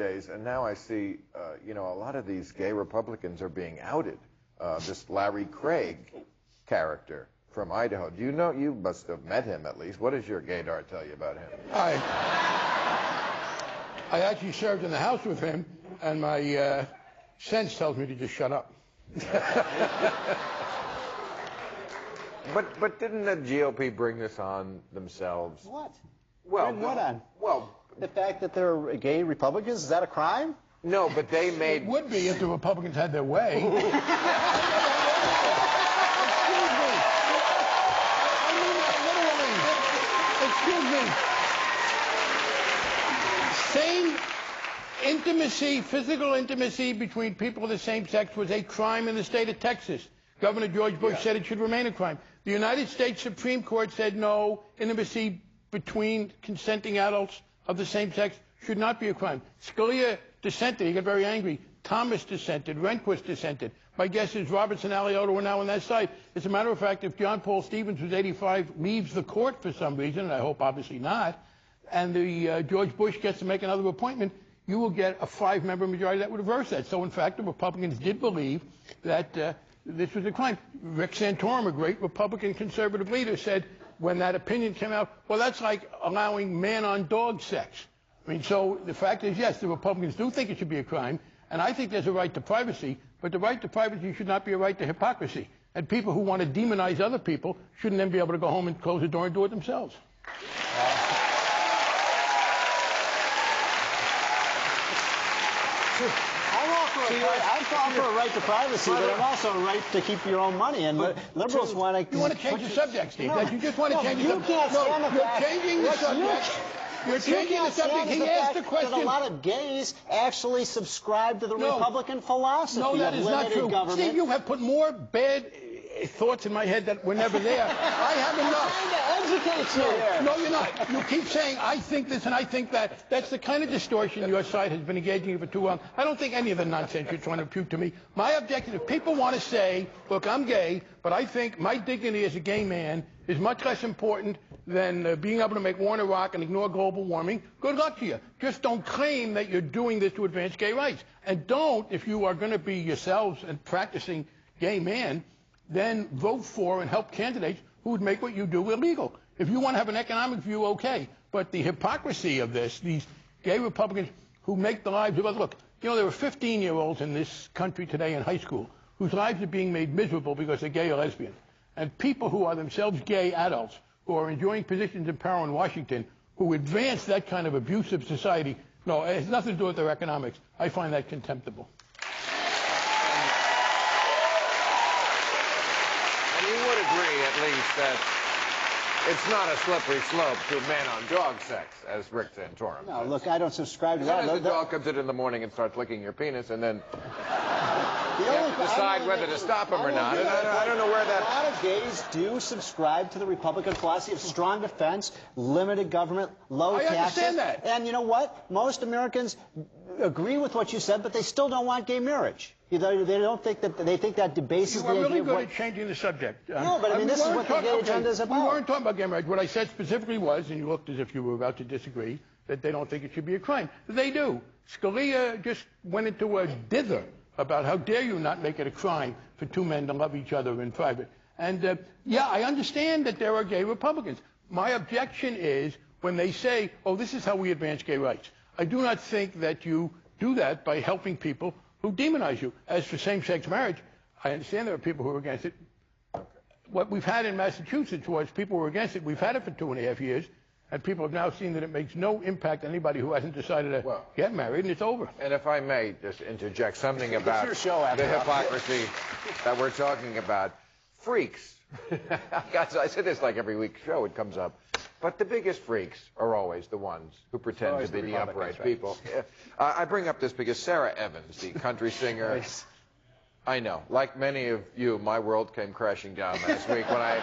days, and now I see, you know, a lot of these gay Republicans are being outed. This Larry Craig character from Idaho. Do you know? You must have met him at least. What does your gaydar tell you about him? I actually served in the House with him, and my sense tells me to just shut up. But didn't the GOP bring this on themselves? What? Well, bring what on? Well, the fact that they're gay Republicans, is that a crime? No, but they made... It would be if the Republicans had their way. Excuse me. I mean that literally. Excuse me. Same intimacy, physical intimacy between people of the same sex was a crime in the state of Texas. Governor George Bush said it should remain a crime. The United States Supreme Court said no, intimacy between consenting adults of the same sex should not be a crime. Scalia dissented. He got very angry. Thomas dissented. Rehnquist dissented. My guess is Roberts and Alioto are now on that side. As a matter of fact, if John Paul Stevens, who's 85, leaves the court for some reason, and I hope obviously not, and the George Bush gets to make another appointment, you will get a 5-member majority that would reverse that. So, in fact, the Republicans did believe that this was a crime. Rick Santorum, a great Republican conservative leader, said when that opinion came out, well, that's like allowing man-on-dog sex. I mean, so the fact is, yes, the Republicans do think it should be a crime, and I think there's a right to privacy, but the right to privacy should not be a right to hypocrisy. And people who want to demonize other people shouldn't then be able to go home and close the door and do it themselves. I'm all for a right to privacy, but I'm also a right to keep your own money. And liberals want to... You want to change the subject, Steve. No, you just want to change the subject. You can't stand the fact... You're changing the subject. You're changing the subject. He asked the question... that a lot of gays actually subscribe to the Republican philosophy. No, that is not true. Government. Steve, you have put more bad thoughts in my head that were never there. I have enough. I'm trying to educate you here. No, you're not. You keep saying, I think this and I think that. That's the kind of distortion your side has been engaging in for too long. I don't think any of the nonsense you're trying to impute to me. My objective, if people want to say, look, I'm gay, but I think my dignity as a gay man is much less important than being able to make war in Iraq and ignore global warming, good luck to you. Just don't claim that you're doing this to advance gay rights. And don't, if you are going to be yourselves and practicing gay man, then vote for and help candidates who would make what you do illegal. If you want to have an economic view, okay. But the hypocrisy of this, these gay Republicans who make the lives of others. Look, you know, there are 15-year-olds in this country today in high school whose lives are being made miserable because they're gay or lesbian. And people who are themselves gay adults who are enjoying positions of power in Washington who advance that kind of abusive society, no, it has nothing to do with their economics. I find that contemptible. At least that it's not a slippery slope to man-on-dog sex, as Rick Santorum No, says. look, I don't subscribe to that. The dog comes in the morning and starts licking your penis, and then you decide whether to stop him or not. And I don't know where that... A lot of gays do subscribe to the Republican philosophy of strong defense, limited government, low taxes. I understand that. And you know what? Most Americans agree with what you said, but they still don't want gay marriage. They don't think that they think that debases the idea of You are really good at changing the subject. No, but I mean, this is what the gay agenda is about. We weren't talking about gay marriage. What I said specifically was, and you looked as if you were about to disagree, that they don't think it should be a crime. They do. Scalia just went into a dither about how dare you not make it a crime for two men to love each other in private. And, yeah, I understand that there are gay Republicans. My objection is when they say, oh, this is how we advance gay rights. I do not think that you do that by helping people who demonize you. As for same-sex marriage, I understand there are people who are against it. What we've had in Massachusetts was people who were against it. We've had it for 2.5 years, and people have now seen that it makes no impact on anybody who hasn't decided to get married, and it's over. And if I may just interject something about the hypocrisy that we're talking about. Freaks. I say this like every week's show, it comes up. But the biggest freaks are always the ones who pretend to be the upright people. I bring up this because Sarah Evans, the country singer, I know, like many of you, my world came crashing down last week when I